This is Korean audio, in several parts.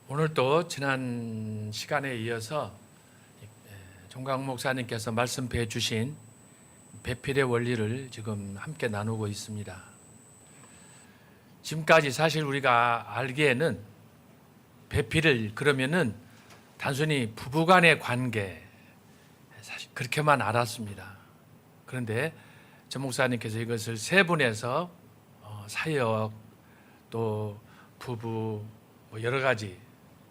오늘도 지난 시간에 이어서 종강 목사님께서 말씀해 주신 배필의 원리를 지금 함께 나누고 있습니다. 지금까지 사실 우리가 알기에는 배필을 그러면은 단순히 부부간의 관계 사실 그렇게만 알았습니다. 그런데 전 목사님께서 이것을 세분해서 사역 또 부부 여러 가지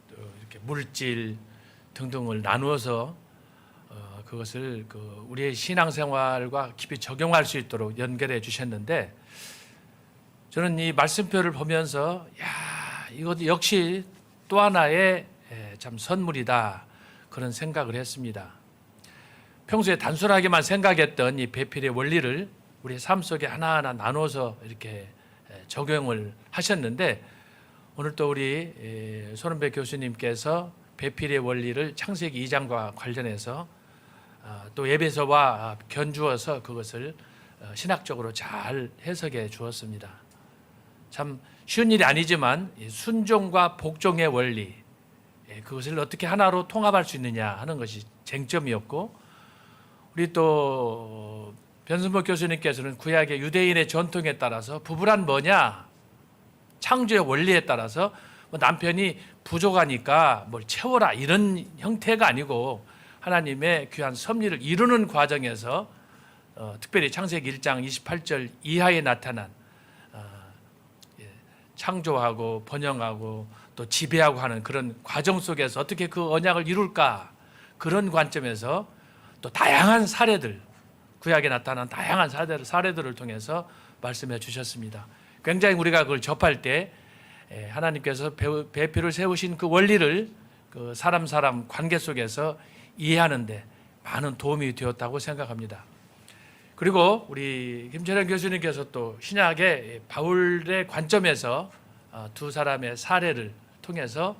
또 이렇게 물질 등등을 나누어서 그것을 우리의 신앙생활과 깊이 적용할 수 있도록 연결해 주셨는데, 저는 이 말씀표를 보면서 이것 역시 또 하나의 참 선물이다 그런 생각을 했습니다. 평소에 단순하게만 생각했던 이 배필의 원리를 우리의 삶 속에 하나하나 나눠서 이렇게 적용을 하셨는데, 오늘 또 우리 손은배 교수님께서 배필의 원리를 창세기 2장과 관련해서 또 에베소와 견주어서 그것을 신학적으로 잘 해석해 주었습니다. 참 쉬운 일이 아니지만 순종과 복종의 원리, 그것을 어떻게 하나로 통합할 수 있느냐 하는 것이 쟁점이었고, 우리 또 변순복 교수님께서는 구약의 유대인의 전통에 따라서 부부란 뭐냐, 창조의 원리에 따라서 남편이 부족하니까 뭘 채워라 이런 형태가 아니고 하나님의 귀한 섭리를 이루는 과정에서 특별히 창세기 1장 28절 이하에 나타난 창조하고 번영하고 또 지배하고 하는 그런 과정 속에서 어떻게 그 언약을 이룰까, 그런 관점에서 또 다양한 사례들, 구약에 나타난 다양한 사례들을 통해서 말씀해 주셨습니다. 굉장히 우리가 그걸 접할 때 하나님께서 배필을 세우신 그 원리를 그 사람 관계 속에서 이해하는데 많은 도움이 되었다고 생각합니다. 그리고 우리 김철현 교수님께서 또 신약의 바울의 관점에서 두 사람의 사례를 통해서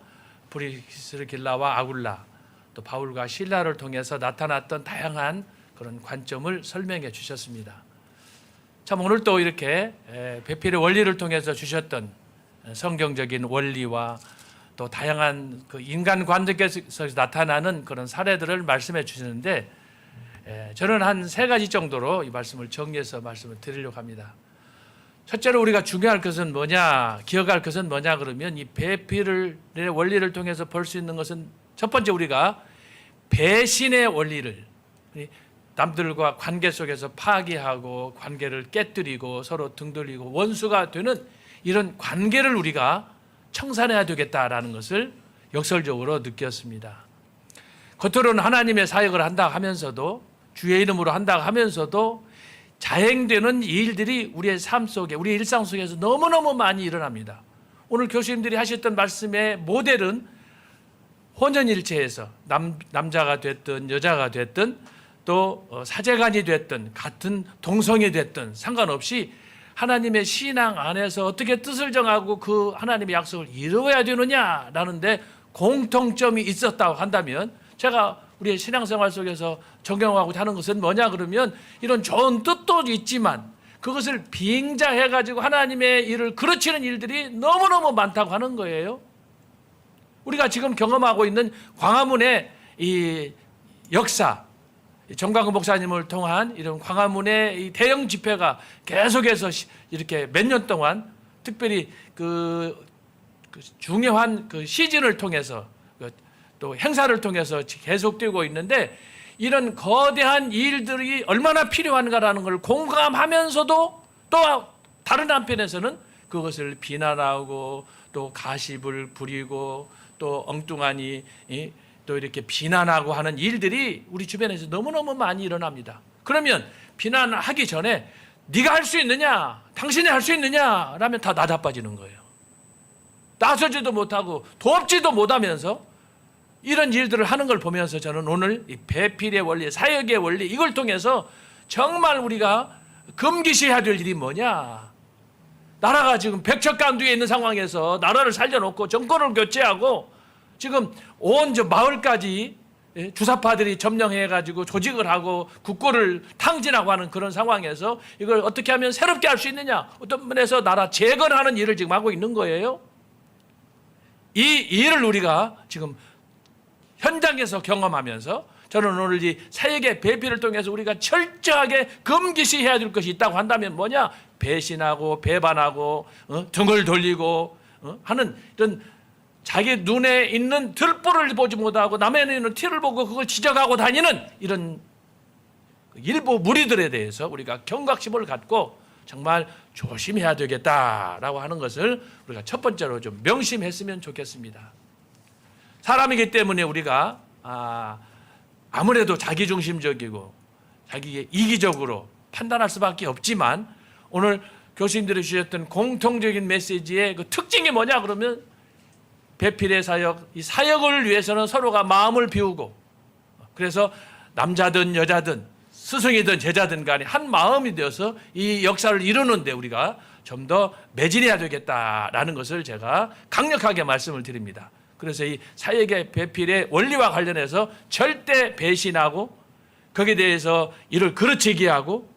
브리스길라와 아굴라, 또 바울과 실라를 통해서 나타났던 다양한 그런 관점을 설명해 주셨습니다. 참 오늘 또 이렇게 배필의 원리를 통해서 주셨던 성경적인 원리와 또 다양한 그 인간 관계에서 나타나는 그런 사례들을 말씀해 주시는데, 저는 한 세 가지 정도로 이 말씀을 정리해서 말씀을 드리려고 합니다. 첫째로 우리가 중요할 것은 뭐냐, 기억할 것은 뭐냐 그러면 이 배필의 원리를 통해서 볼 수 있는 것은 첫 번째, 우리가 배신의 원리를, 남들과 관계 속에서 파괴하고 관계를 깨뜨리고 서로 등 돌리고 원수가 되는 이런 관계를 우리가 청산해야 되겠다라는 것을 역설적으로 느꼈습니다. 겉으로는 하나님의 사역을 한다 하면서도, 주의 이름으로 한다 하면서도 자행되는 일들이 우리의 삶 속에, 우리의 일상 속에서 너무너무 많이 일어납니다. 오늘 교수님들이 하셨던 말씀의 모델은 혼연일체에서 남자가 됐든 여자가 됐든 또 사제간이 됐든 같은 동성이 됐든 상관없이 하나님의 신앙 안에서 어떻게 뜻을 정하고 그 하나님의 약속을 이루어야 되느냐라는 데 공통점이 있었다고 한다면, 제가 우리의 신앙생활 속에서 적용하고자 하는 것은 뭐냐 그러면, 이런 좋은 뜻도 있지만 그것을 빙자해가지고 하나님의 일을 그르치는 일들이 너무너무 많다고 하는 거예요. 우리가 지금 경험하고 있는 광화문의 이 역사, 정광근 목사님을 통한 이런 광화문의 이 대형 집회가 계속해서 이렇게 몇 년 동안, 특별히 그 중요한 그 시즌을 통해서 또 행사를 통해서 계속되고 있는데, 이런 거대한 일들이 얼마나 필요한가라는 걸 공감하면서도 또 다른 한편에서는 그것을 비난하고 또 가십을 부리고 또 엉뚱하니 또 이렇게 비난하고 하는 일들이 우리 주변에서 너무너무 많이 일어납니다. 그러면 비난하기 전에 네가 할 수 있느냐, 당신이 할 수 있느냐 라면 다 나자빠지는 거예요. 나서지도 못하고 돕지도 못하면서 이런 일들을 하는 걸 보면서 저는 오늘 이 배필의 원리, 사역의 원리, 이걸 통해서 정말 우리가 금기시해야 될 일이 뭐냐, 나라가 지금 백척간두에 있는 상황에서 나라를 살려놓고 정권을 교체하고 지금 온 저 마을까지 주사파들이 점령해가지고 조직을 하고 국고를 탕진하고 하는 그런 상황에서 이걸 어떻게 하면 새롭게 할 수 있느냐, 어떤 면에서 나라 재건하는 일을 지금 하고 있는 거예요. 이 일을 우리가 지금 현장에서 경험하면서 저는 오늘 이 사역의 배필을 통해서 우리가 철저하게 금기시해야 될 것이 있다고 한다면 뭐냐? 배신하고 배반하고 등을 돌리고 하는 이런 자기 눈에 있는 들보를 보지 못하고 남의 눈에 있는 티를 보고 그걸 지적하고 다니는 이런 일부 무리들에 대해서 우리가 경각심을 갖고 정말 조심해야 되겠다라고 하는 것을 우리가 첫 번째로 좀 명심했으면 좋겠습니다. 사람이기 때문에 우리가 아무래도 자기중심적이고 자기의 이기적으로 판단할 수밖에 없지만 오늘 교수님들이 주셨던 공통적인 메시지의 그 특징이 뭐냐 그러면 배필의 사역, 이 사역을 위해서는 서로가 마음을 비우고 그래서 남자든 여자든 스승이든 제자든 간에 한 마음이 되어서 이 역사를 이루는데 우리가 좀 더 매진해야 되겠다라는 것을 제가 강력하게 말씀을 드립니다. 그래서 이 사역의 배필의 원리와 관련해서 절대 배신하고 거기에 대해서 이를 그르치게 하고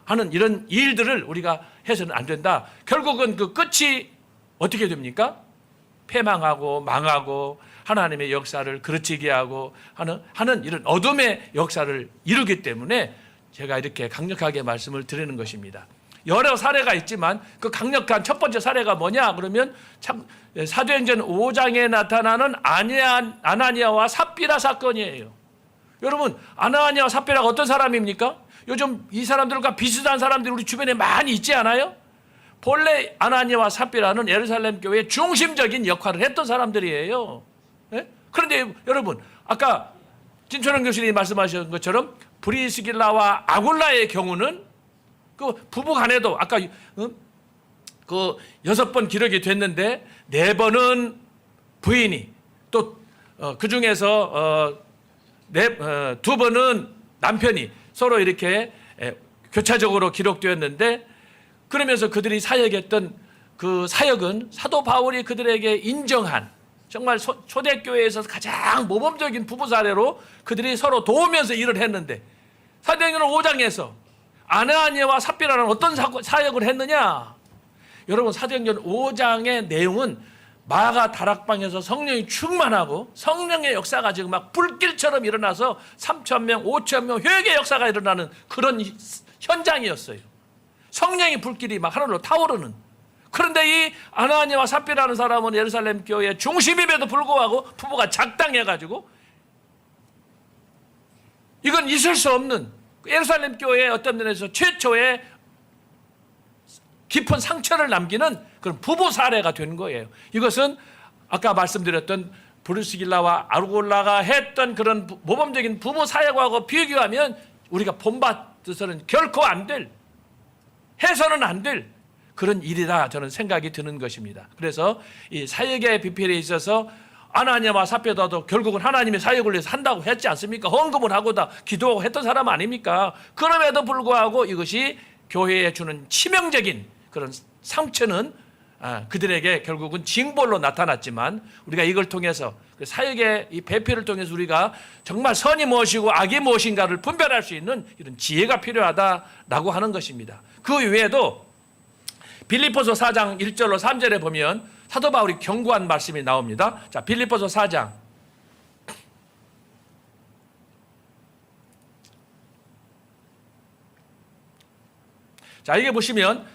하는 이런 일들을 우리가 해서는 안 된다. 결국은 그 끝이 어떻게 됩니까? 패망하고 망하고 하나님의 역사를 그르치게 하고 하는 이런 어둠의 역사를 이루기 때문에 제가 이렇게 강력하게 말씀을 드리는 것입니다. 여러 사례가 있지만 그 강력한 첫 번째 사례가 뭐냐 그러면 참 사도행전 5장에 나타나는 아나니아와 삽비라 사건이에요. 여러분 아나니아와 삽비라가 어떤 사람입니까? 요즘 이 사람들과 비슷한 사람들이 우리 주변에 많이 있지 않아요? 본래 아나니아와 삽비라는 예루살렘 교회의 중심적인 역할을 했던 사람들이에요. 네? 그런데 여러분 아까 진철원 교수님이 말씀하신 것처럼 브리스길라와 아굴라의 경우는 그 부부 간에도 아까 그 6번 기록이 됐는데 4번은 부인이 또 그 중에서 2번은 남편이 서로 이렇게 교차적으로 기록되었는데 그러면서 그들이 사역했던 그 사역은 사도 바울이 그들에게 인정한 정말 초대교회에서 가장 모범적인 부부 사례로 그들이 서로 도우면서 일을 했는데 사도행전 5장에서 아나니아와 삽비라는 어떤 사역을 했느냐? 여러분 사도행전 5장의 내용은 마가 다락방에서 성령이 충만하고 성령의 역사가 지금 막 불길처럼 일어나서 3,000명, 5,000명 회개 역사가 일어나는 그런 현장이었어요. 성령의 불길이 막 하늘로 타오르는. 그런데 이 아나니아와 삽비라는 사람은 예루살렘 교회의 중심임에도 불구하고 부부가 작당해가지고 이건 있을 수 없는 예루살렘 교회의 어떤 면에서 최초의 깊은 상처를 남기는 그런 부부 사례가 된 거예요. 이것은 아까 말씀드렸던 브리스길라와 아굴라가 했던 그런 모범적인 부부 사역하고 비교하면 우리가 본받아서는 결코 안 될, 해서는 안 될 그런 일이라 저는 생각이 드는 것입니다. 그래서 이 사역의 비필에 있어서 아나니아와 삽비라도 결국은 하나님의 사역을 위해서 한다고 했지 않습니까? 헌금을 하고 다 기도하고 했던 사람 아닙니까? 그럼에도 불구하고 이것이 교회에 주는 치명적인 그런 상처는 그들에게 결국은 징벌로 나타났지만 우리가 이걸 통해서 사역의 이 배필을 통해서 우리가 정말 선이 무엇이고 악이 무엇인가를 분별할 수 있는 이런 지혜가 필요하다라고 하는 것입니다. 그 외에도 빌립보서 4장 1절로 3절에 보면 사도 바울이 경고한 말씀이 나옵니다. 자, 빌립보서 4장. 자, 이게 보시면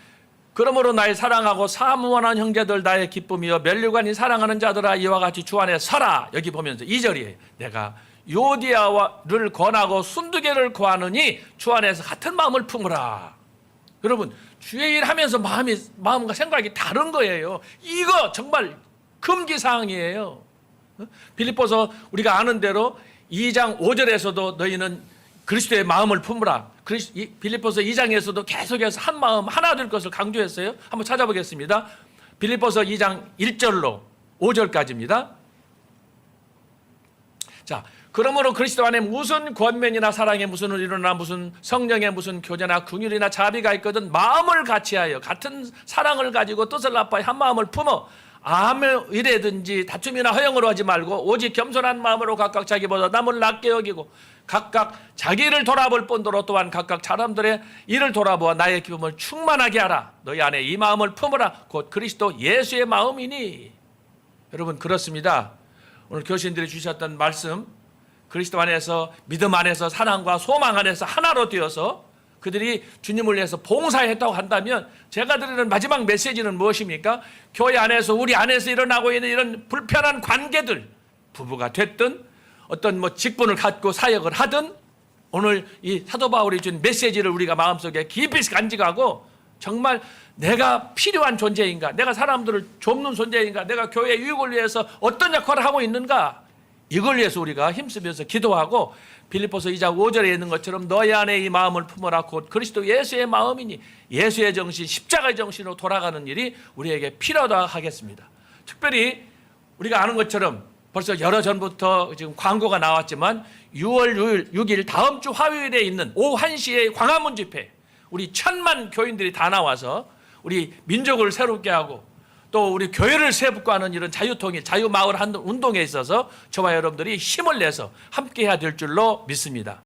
그러므로 나의 사랑하고 사모하는 형제들 나의 기쁨이여 멸류관이 사랑하는 자들아 이와 같이 주 안에 서라. 여기 보면서 2절이에요. 내가 요디아를 권하고 순두개를 구하느니 주 안에서 같은 마음을 품으라. 여러분 주의 일 하면서 마음과 생각이 다른 거예요. 이거 정말 금기사항이에요. 빌립보서 우리가 아는 대로 2장 5절에서도 너희는 그리스도의 마음을 품으라. 빌립보서 2장에서도 계속해서 한 마음 하나 될 것을 강조했어요. 한번 찾아보겠습니다. 빌립보서 2장 1절로 5절까지입니다. 자, 그러므로 그리스도 안에 무슨 권면이나 사랑에 무슨 의로나 무슨 성령에 무슨 교제나 긍휼이나 자비가 있거든 마음을 같이하여 같은 사랑을 가지고 뜻을 합하여 한 마음을 품어 아무 일에든지 다툼이나 허영으로 하지 말고 오직 겸손한 마음으로 각각 자기보다 남을 낮게 여기고 각각 자기를 돌아볼 뿐더러 또한 각각 사람들의 일을 돌아보아 나의 기쁨을 충만하게 하라. 너희 안에 이 마음을 품으라. 곧 그리스도 예수의 마음이니. 여러분 그렇습니다. 오늘 교신들이 주셨던 말씀, 그리스도 안에서 믿음 안에서 사랑과 소망 안에서 하나로 되어서 그들이 주님을 위해서 봉사했다고 한다면 제가 드리는 마지막 메시지는 무엇입니까? 교회 안에서 우리 안에서 일어나고 있는 이런 불편한 관계들, 부부가 됐든 어떤 직분을 갖고 사역을 하든 오늘 이 사도 바울이 준 메시지를 우리가 마음속에 깊이 간직하고 정말 내가 필요한 존재인가, 내가 사람들을 돕는 존재인가, 내가 교회 유익을 위해서 어떤 역할을 하고 있는가, 이걸 위해서 우리가 힘쓰면서 기도하고 빌립보서 2장 5절에 있는 것처럼 너희 안에 이 마음을 품어라 곧 그리스도 예수의 마음이니 예수의 정신, 십자가의 정신으로 돌아가는 일이 우리에게 필요하다 하겠습니다. 특별히 우리가 아는 것처럼 벌써 여러 전부터 지금 광고가 나왔지만 6월 6일 다음 주 화요일에 있는 오후 1시에 광화문 집회, 우리 1000만 교인들이 다 나와서 우리 민족을 새롭게 하고 또 우리 교회를 세복하는 이런 자유통일, 자유마을 운동에 있어서 저와 여러분들이 힘을 내서 함께 해야 될 줄로 믿습니다.